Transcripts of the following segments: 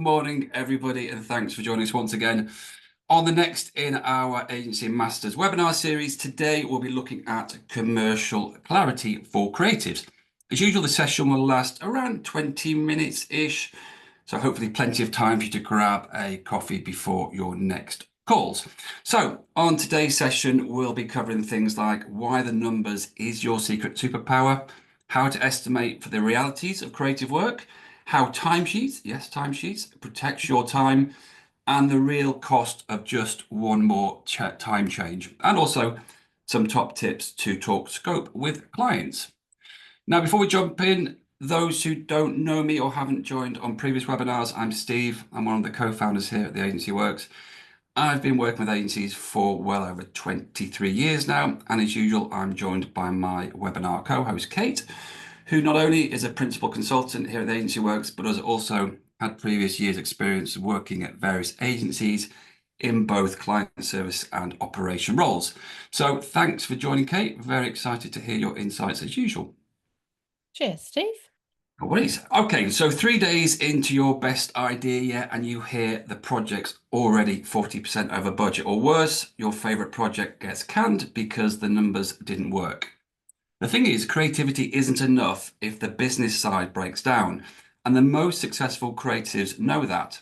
morning, everybody, and thanks for joining us once again on the next in our Agency Masters webinar series. Today, we'll be looking at commercial clarity for creatives. As usual, the session will last around 20 minutes-ish, so hopefully plenty of time for you to grab a coffee before your next calls. So on today's session, we'll be covering things like why the numbers is your secret superpower, how to estimate for the realities of creative work, how timesheets, yes, timesheets, protects your time, and the real cost of just one more time change, and also some top tips to talk scope with clients. Now, before we jump in, those who don't know me or haven't joined on previous webinars, I'm Steve. I'm one of the co-founders here at The Agency Works. I've been working with agencies for well over 23 years now, and as usual, I'm joined by my webinar co-host, Kate, who not only is a principal consultant here at The Agency Works, but has also had previous years' experience working at various agencies in both client service and operation roles. So thanks for joining, Kate. Very excited to hear your insights as usual. Cheers, Steve. No worries. Okay, so 3 days into your best idea yet, and you hear the project's already 40% over budget, or worse, your favorite project gets canned because the numbers didn't work. The thing is, creativity isn't enough if the business side breaks down, and the most successful creatives know that.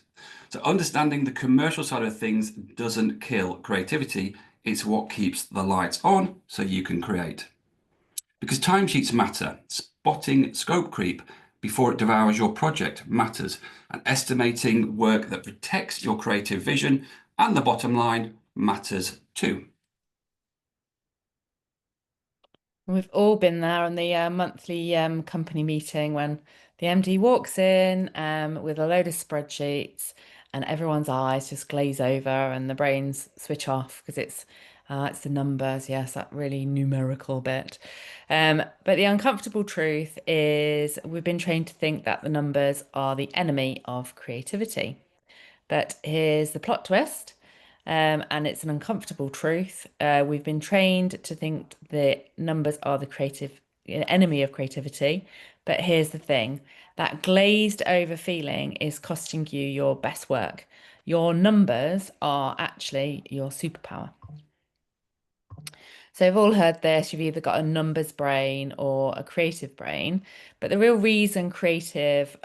So understanding the commercial side of things doesn't kill creativity, it's what keeps the lights on so you can create. Because timesheets matter, spotting scope creep before it devours your project matters, and estimating work that protects your creative vision and the bottom line matters too. We've all been there on the monthly company meeting when the MD walks in with a load of spreadsheets and everyone's eyes just glaze over and the brains switch off because it's the numbers, yes, that really numerical bit. But the uncomfortable truth is we've been trained to think that the numbers are the enemy of creativity. But here's the plot twist. And it's an uncomfortable truth. We've been trained to think the numbers are the creative enemy of creativity. But here's the thing, that glazed over feeling is costing you your best work. Your numbers are actually your superpower. So we've all heard this, you've either got a numbers brain or a creative brain, but the real reason creatives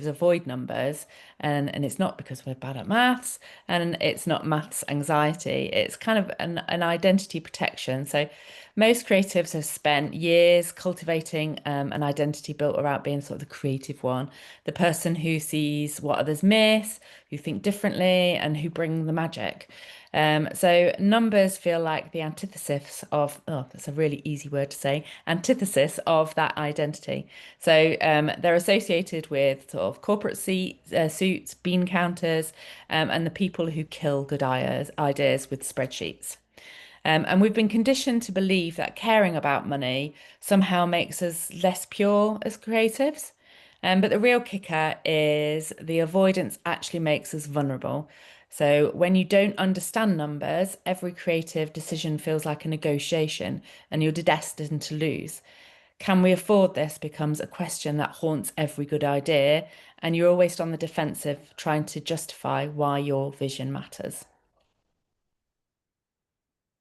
avoid numbers, and it's not because we're bad at maths, and it's not maths anxiety, it's kind of an identity protection. So most creatives have spent years cultivating an identity built around being sort of the creative one, the person who sees what others miss, who think differently, and who bring the magic. So numbers feel like the antithesis of, oh, that's a really easy word to say, antithesis of that identity. So they're associated with sort of corporate suits, bean counters, and the people who kill good ideas with spreadsheets. And we've been conditioned to believe that caring about money somehow makes us less pure as creatives. But the real kicker is the avoidance actually makes us vulnerable. So when you don't understand numbers, every creative decision feels like a negotiation and you're destined to lose. Can we afford this becomes a question that haunts every good idea, and you're always on the defensive trying to justify why your vision matters.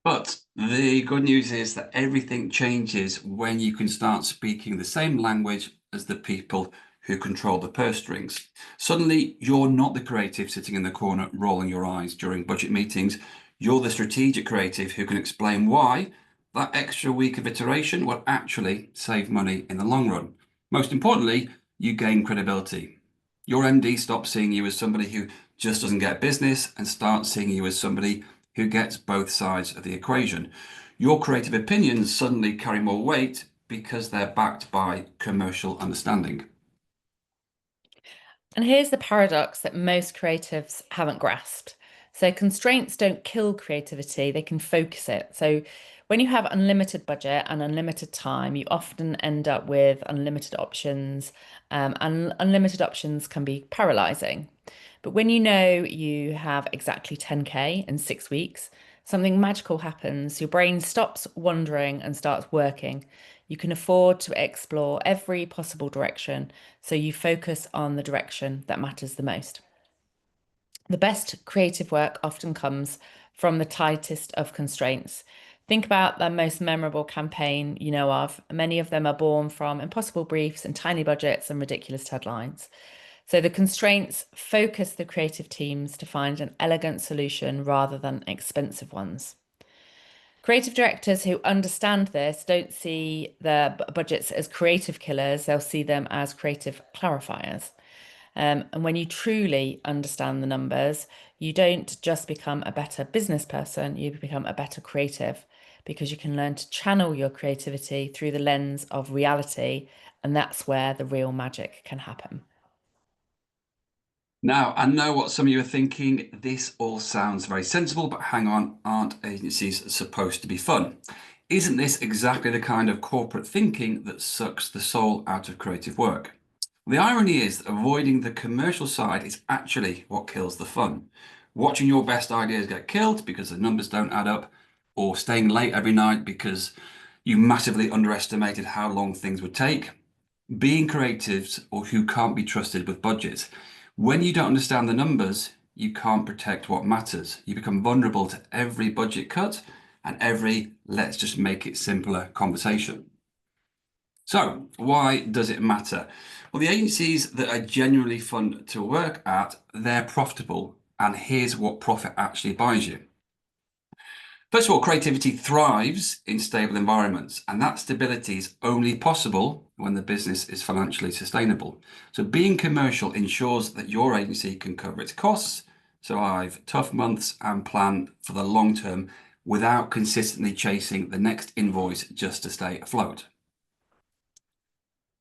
But the good news is that everything changes when you can start speaking the same language as the people who control the purse strings. Suddenly, you're not the creative sitting in the corner rolling your eyes during budget meetings. You're the strategic creative who can explain why that extra week of iteration will actually save money in the long run. Most importantly, you gain credibility. Your MD stops seeing you as somebody who just doesn't get business and starts seeing you as somebody who gets both sides of the equation. Your creative opinions suddenly carry more weight because they're backed by commercial understanding. And here's the paradox that most creatives haven't grasped. So constraints don't kill creativity, they can focus it. So when you have unlimited budget and unlimited time, you often end up with unlimited options, and unlimited options can be paralyzing. But when you know you have exactly 10K in 6 weeks, something magical happens. Your brain stops wandering and starts working. You can afford to explore every possible direction, so you focus on the direction that matters the most. The best creative work often comes from the tightest of constraints. Think about the most memorable campaign you know of. Many of them are born from impossible briefs and tiny budgets and ridiculous headlines. So the constraints focus the creative teams to find an elegant solution rather than expensive ones. Creative directors who understand this don't see their budgets as creative killers, they'll see them as creative clarifiers. And when you truly understand the numbers, you don't just become a better business person, you become a better creative because you can learn to channel your creativity through the lens of reality. And that's where the real magic can happen. Now, I know what some of you are thinking. This all sounds very sensible, but hang on, aren't agencies supposed to be fun? Isn't this exactly the kind of corporate thinking that sucks the soul out of creative work? The irony is that avoiding the commercial side is actually what kills the fun. Watching your best ideas get killed because the numbers don't add up, or staying late every night because you massively underestimated how long things would take. Being creatives or who can't be trusted with budgets. When you don't understand the numbers, you can't protect what matters. You become vulnerable to every budget cut and every let's just make it simpler conversation. So, why does it matter? Well, the agencies that are genuinely fun to work at, they're profitable. And here's what profit actually buys you. First of all, creativity thrives in stable environments, and that stability is only possible when the business is financially sustainable. So being commercial ensures that your agency can cover its costs, survive tough months, and plan for the long term without consistently chasing the next invoice just to stay afloat.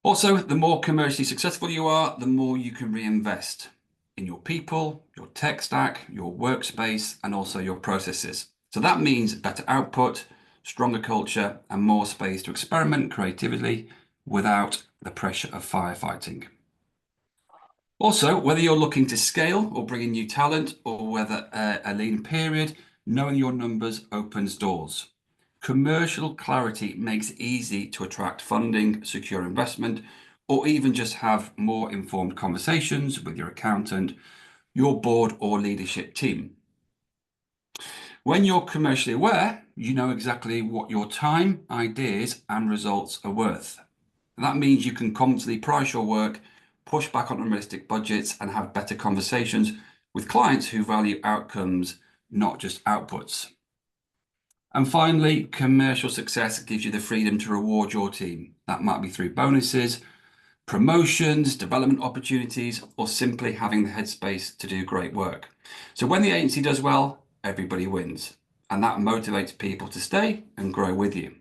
Also, the more commercially successful you are, the more you can reinvest in your people, your tech stack, your workspace, and also your processes. So that means better output, stronger culture, and more space to experiment creatively without the pressure of firefighting. Also, whether you're looking to scale or bring in new talent, or whether a lean period, knowing your numbers opens doors. Commercial clarity makes it easy to attract funding, secure investment, or even just have more informed conversations with your accountant, your board, or leadership team. When you're commercially aware, you know exactly what your time, ideas, and results are worth. That means you can confidently price your work, push back on unrealistic budgets, and have better conversations with clients who value outcomes, not just outputs. And finally, commercial success gives you the freedom to reward your team. That might be through bonuses, promotions, development opportunities, or simply having the headspace to do great work. So when the agency does well, everybody wins. And that motivates people to stay and grow with you.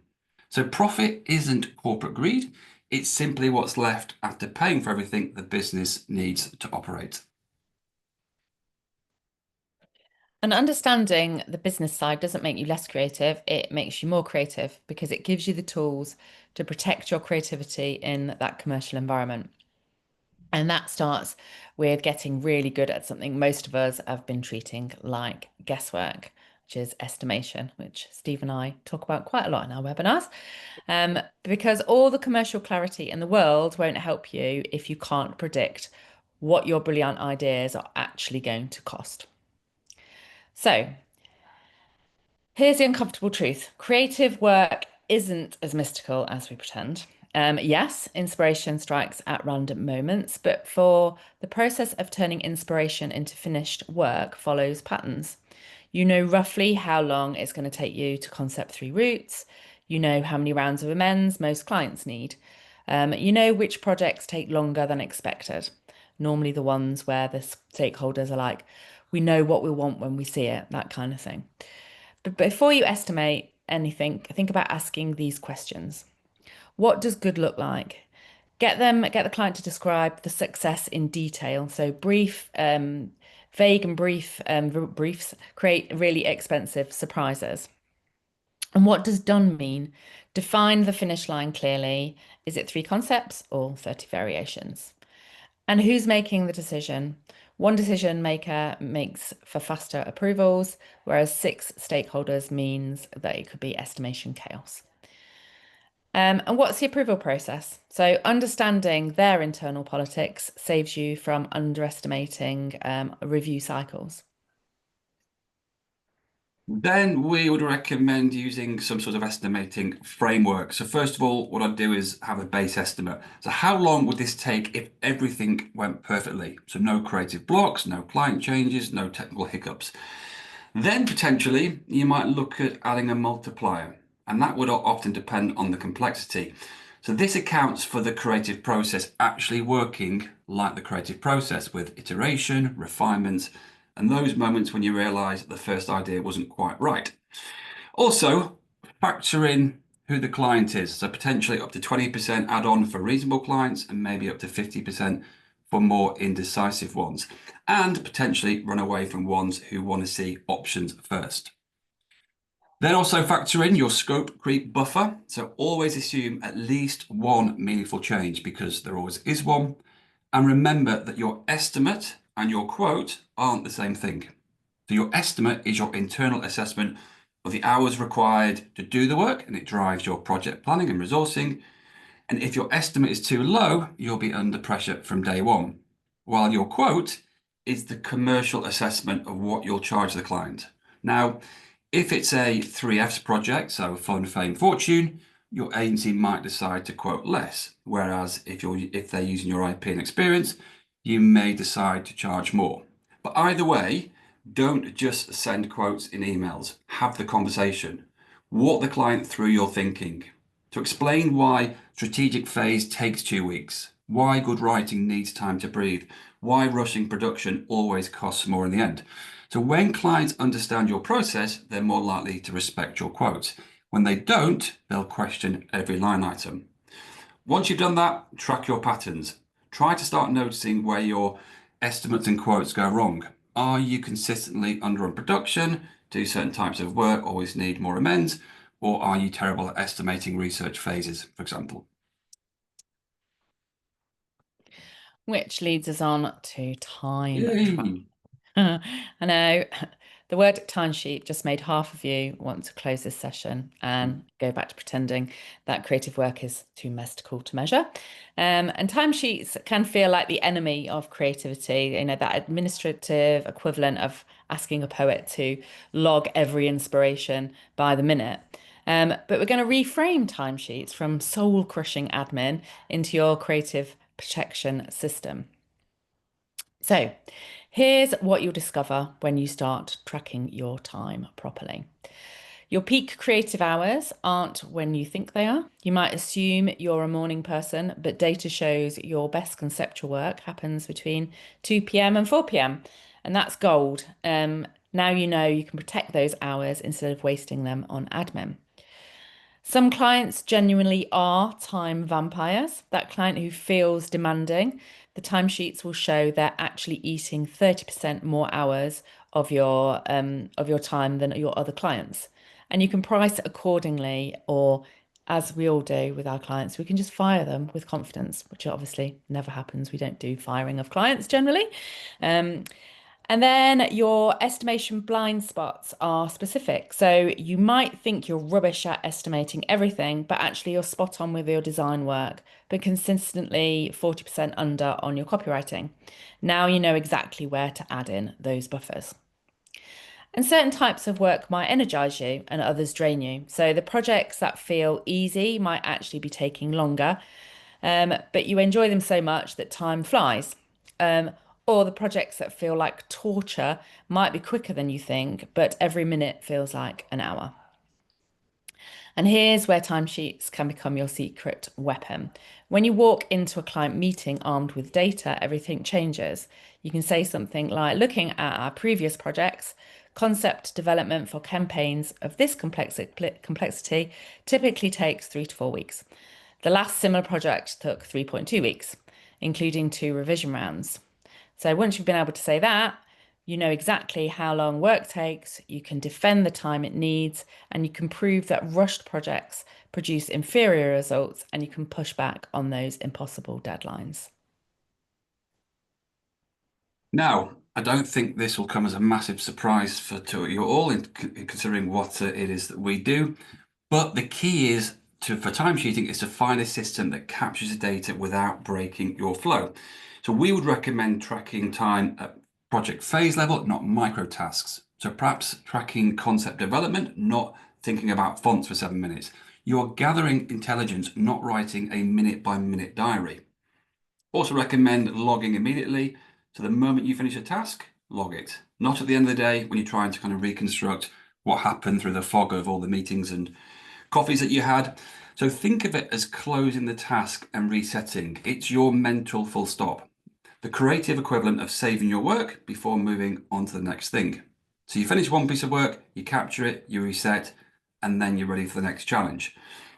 So profit isn't corporate greed. It's simply what's left after paying for everything the business needs to operate. And understanding the business side doesn't make you less creative, it makes you more creative because it gives you the tools to protect your creativity in that commercial environment. And that starts with getting really good at something most of us have been treating like guesswork, which is estimation, which Steve and I talk about quite a lot in our webinars. Because all the commercial clarity in the world won't help you if you can't predict what your brilliant ideas are actually going to cost. So here's the uncomfortable truth. Creative work isn't as mystical as we pretend. Yes, inspiration strikes at random moments, but for the process of turning inspiration into finished work follows patterns. You know roughly how long it's going to take you to concept 3 routes. You know how many rounds of amends most clients need. You know which projects take longer than expected. Normally the ones where the stakeholders are like, we know what we want when we see it, that kind of thing. But before you estimate anything, think about asking these questions. What does good look like? Get the client to describe the success in detail. So vague and brief briefs create really expensive surprises. And what does done mean? Define the finish line clearly. Is it 3 concepts or 30 variations? And who's making the decision? One decision maker makes for faster approvals, whereas 6 stakeholders means that it could be estimation chaos. And what's the approval process? So, understanding their internal politics saves you from underestimating review cycles. Then we would recommend using some sort of estimating framework. So first of all, what I'd do is have a base estimate. So how long would this take if everything went perfectly? So no creative blocks, no client changes, no technical hiccups. Then potentially you might look at adding a multiplier, and that would often depend on the complexity. So this accounts for the creative process actually working like the creative process with iteration, refinements, and those moments when you realize the first idea wasn't quite right. Also, factor in who the client is. So potentially up to 20% add on for reasonable clients and maybe up to 50% for more indecisive ones. And potentially run away from ones who want to see options first. Then also factor in your scope creep buffer. So always assume at least one meaningful change because there always is one. And remember that your estimate and your quote aren't the same thing. So your estimate is your internal assessment of the hours required to do the work, and it drives your project planning and resourcing. And if your estimate is too low, you'll be under pressure from day one. While your quote is the commercial assessment of what you'll charge the client. Now, if it's a 3Fs project, so fun, fame, fortune, your agency might decide to quote less. Whereas if they're using your IP and experience, you may decide to charge more. But either way, don't just send quotes in emails. Have the conversation. Walk the client through your thinking to explain why strategic phase takes 2 weeks, why good writing needs time to breathe, why rushing production always costs more in the end. So when clients understand your process, they're more likely to respect your quotes. When they don't, they'll question every line item. Once you've done that, track your patterns. Try to start noticing where your estimates and quotes go wrong. Are you consistently under on production? Do certain types of work always need more amends? Or are you terrible at estimating research phases, for example? Which leads us on to time travel. Yay! I know the word timesheet just made half of you want to close this session and go back to pretending that creative work is too mystical to measure. And timesheets can feel like the enemy of creativity, that administrative equivalent of asking a poet to log every inspiration by the minute. But we're going to reframe timesheets from soul-crushing admin into your creative protection system. So, here's what you'll discover when you start tracking your time properly. Your peak creative hours aren't when you think they are. You might assume you're a morning person, but data shows your best conceptual work happens between 2 p.m. and 4 p.m. And that's gold. Now you know you can protect those hours instead of wasting them on admin. Some clients genuinely are time vampires. That client who feels demanding, the timesheets will show they're actually eating 30% more hours of your time than your other clients. And you can price it accordingly, or as we all do with our clients, we can just fire them with confidence, which obviously never happens. We don't do firing of clients generally. And then your estimation blind spots are specific. So you might think you're rubbish at estimating everything, but actually you're spot on with your design work, but consistently 40% under on your copywriting. Now you know exactly where to add in those buffers. And certain types of work might energize you and others drain you. So the projects that feel easy might actually be taking longer, but you enjoy them so much that time flies. Um, or the projects that feel like torture might be quicker than you think, but every minute feels like an hour. And here's where timesheets can become your secret weapon. When you walk into a client meeting armed with data, everything changes. You can say something like, looking at our previous projects, concept development for campaigns of this complexity typically takes 3 to 4 weeks. The last similar project took 3.2 weeks, including 2 revision rounds. So once you've been able to say that, you know exactly how long work takes, you can defend the time it needs, and you can prove that rushed projects produce inferior results, and you can push back on those impossible deadlines. Now, I don't think this will come as a massive surprise to you all, considering what it is that we do. But the key is for timesheeting is to find a system that captures the data without breaking your flow. So we would recommend tracking time at project phase level, not micro tasks. So perhaps tracking concept development, not thinking about fonts for 7 minutes. You are gathering intelligence, not writing a minute by minute diary. Also recommend logging immediately. So the moment you finish a task, log it. Not at the end of the day when you're trying to kind of reconstruct what happened through the fog of all the meetings and coffees that you had. So think of it as closing the task and resetting. It's your mental full stop. The creative equivalent of saving your work before moving on to the next thing. So you finish one piece of work, you capture it, you reset, and then you're ready for the next challenge.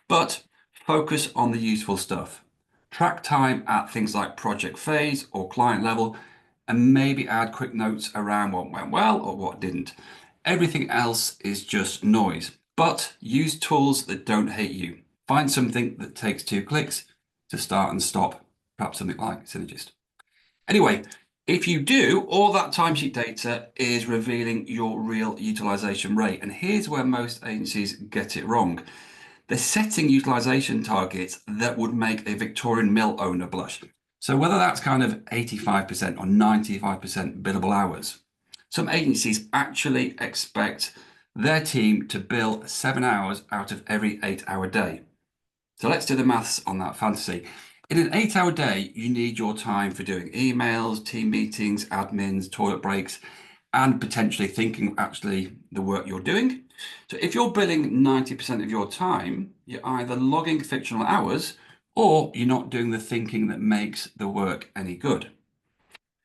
But focus on the useful stuff. Track time at things like project phase or client level, and maybe add quick notes around what went well or what didn't. Everything else is just noise, but use tools that don't hate you. Find something that takes 2 clicks to start and stop, perhaps something like Synergist. Anyway, if you do, all that timesheet data is revealing your real utilization rate. And here's where most agencies get it wrong. They're setting utilization targets that would make a Victorian mill owner blush. So whether that's kind of 85% or 95% billable hours, some agencies actually expect their team to bill 7 hours out of every 8-hour day. So let's do the maths on that fantasy. In an 8-hour day, you need your time for doing emails, team meetings, admins, toilet breaks, and potentially thinking actually the work you're doing. So if you're billing 90% of your time, you're either logging fictional hours or you're not doing the thinking that makes the work any good.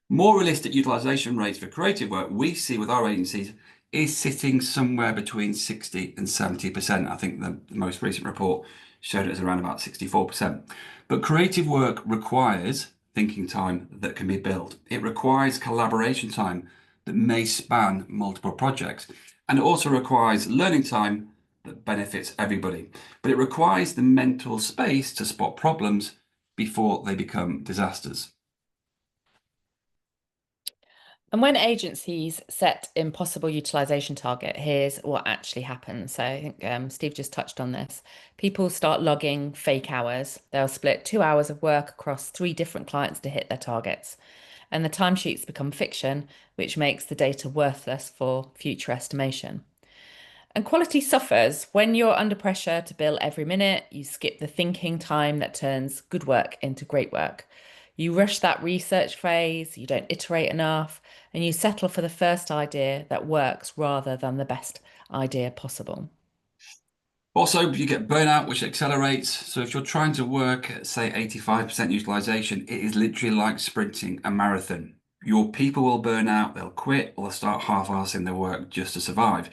More realistic utilization rates for creative work we see with our agencies is sitting somewhere between 60 and 70%. I think the most recent report showed it as around about 64%. But creative work requires thinking time that can be billed. It requires collaboration time that may span multiple projects. And it also requires learning time that benefits everybody. But it requires the mental space to spot problems before they become disasters. And when agencies set impossible utilization target, here's what actually happens. So I think Steve just touched on this. People start logging fake hours. They'll split 2 hours of work across 3 different clients to hit their targets. And the timesheets become fiction, which makes the data worthless for future estimation. And quality suffers when you're under pressure to bill every minute. You skip the thinking time that turns good work into great work. You rush that research phase, you don't iterate enough, and you settle for the first idea that works rather than the best idea possible. Also, you get burnout, which accelerates. So if you're trying to work at, say, 85% utilization, it is literally like sprinting a marathon. Your people will burn out, they'll quit, or they'll start half-assing their work just to survive.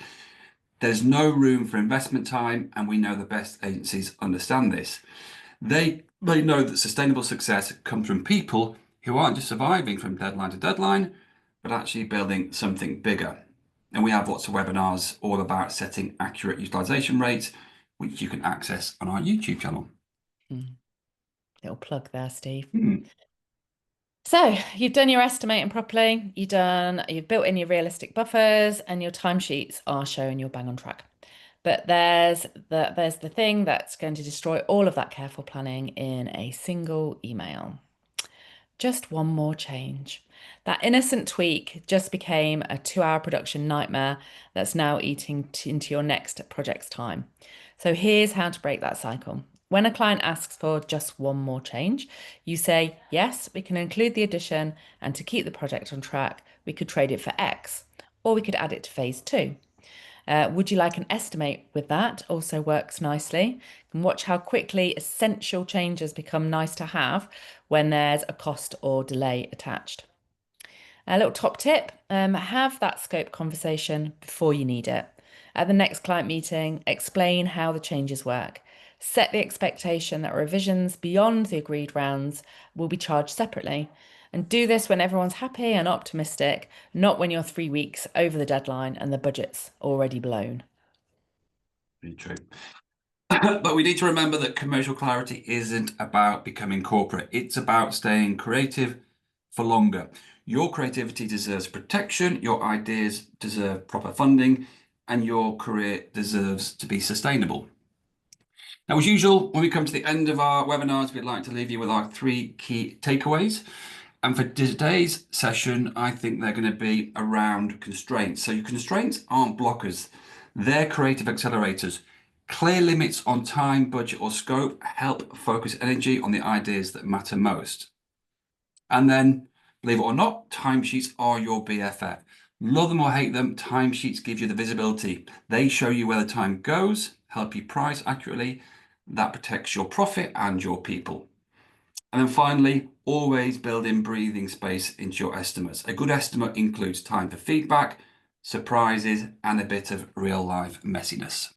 There's no room for investment time, and we know the best agencies understand this. They know that sustainable success comes from people who aren't just surviving from deadline to deadline, but actually building something bigger. And we have lots of webinars all about setting accurate utilization rates, which you can access on our YouTube channel. Little plug there, Steve. Hmm. So you've done your estimating properly, you've built in your realistic buffers, and your timesheets are showing you're bang on track. But there's the thing that's going to destroy all of that careful planning in a single email. Just one more change. That innocent tweak just became a 2-hour production nightmare that's now eating into your next project's time. So here's how to break that cycle. When a client asks for just one more change, you say, yes, we can include the addition, and to keep the project on track, we could trade it for X, or we could add it to phase 2. Would you like an estimate with that? Also works nicely. And watch how quickly essential changes become nice to have when there's a cost or delay attached. A little top tip, have that scope conversation before you need it. At the next client meeting, explain how the changes work. Set the expectation that revisions beyond the agreed rounds will be charged separately. And do this when everyone's happy and optimistic, not when you're 3 weeks over the deadline and the budget's already blown. Very true. But we need to remember that commercial clarity isn't about becoming corporate. It's about staying creative for longer. Your creativity deserves protection, your ideas deserve proper funding, and your career deserves to be sustainable. Now, as usual, when we come to the end of our webinars, we'd like to leave you with our 3 key takeaways. And for today's session, I think they're going to be around constraints. So your constraints aren't blockers, they're creative accelerators. Clear limits on time, budget, or scope help focus energy on the ideas that matter most. And then, believe it or not, timesheets are your BFF. Love them or hate them, timesheets give you the visibility. They show you where the time goes, help you price accurately. That protects your profit and your people. And then finally, always build in breathing space into your estimates. A good estimate includes time for feedback, surprises, and a bit of real life messiness.